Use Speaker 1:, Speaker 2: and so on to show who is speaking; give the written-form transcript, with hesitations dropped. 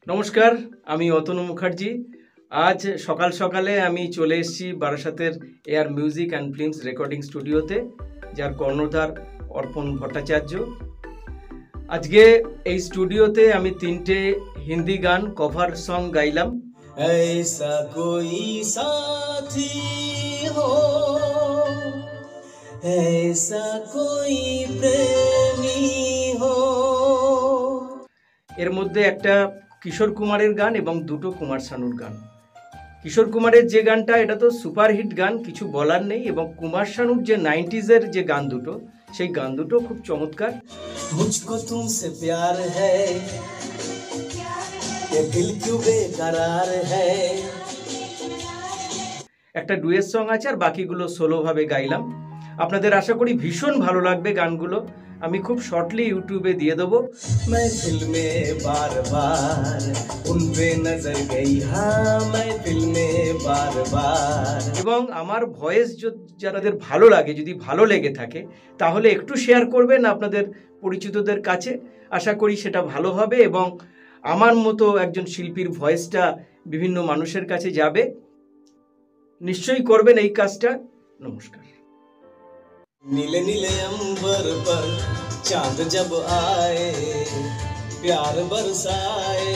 Speaker 1: নমস্কার, আমি অতনু মুখার্জি। আজ সকাল সকালে আমি চলে এসেছি বারাসাতের Air Music and Films recording স্টুডিওতে, যার কর্ণধার অর্পণ ভট্টাচার্য। আজকে এই স্টুডিওতে আমি 3টে হিন্দি গান কভার সং গাইলাম।
Speaker 2: ऐसा कोई साथी हो, ऐसा कोई प्रेमी हो।
Speaker 1: এর মধ্যে একটা কিশোর কুমারের গান এবং 2টো কুমার শানুর গান। কিশোর কুমারের যে গানটা, এটা তো সুপারহিট গান, কিছু বলার নেই। এবং কুমার শানুর যে 90s-এর যে গান দুটো, সেই গান দুটো খুব চমৎকার।
Speaker 2: मुझको तुमसे प्यार है, ये दिल क्यों बेकरार है।
Speaker 1: একটা ডুয়েট সং আছে, আর বাকিগুলো সোলোভাবে গাইলাম। আপনাদের আশা করি ভীষণ ভালো লাগবে গানগুলো। আমি খুব শর্টলি ইউটিউবে দিয়ে দেবো।
Speaker 2: महफिल में बार बार उन पे नजर गई, हाँ महफिल में बार बार।
Speaker 1: এবং আমার ভয়েস যাদের ভালো লাগে, যদি ভালো লেগে থাকে, তাহলে একটু শেয়ার করবেন আপনাদের পরিচিতদের কাছে। আশা করি সেটা ভালো হবে এবং আমার মতো একজন শিল্পীর ভয়েসটা বিভিন্ন মানুষের কাছে যাবে। নিশ্চয়ই করবেন এই কাজটা। নমস্কার।
Speaker 2: नीले नीले अंबर पर चांद जब आए, प्यार बरसाए।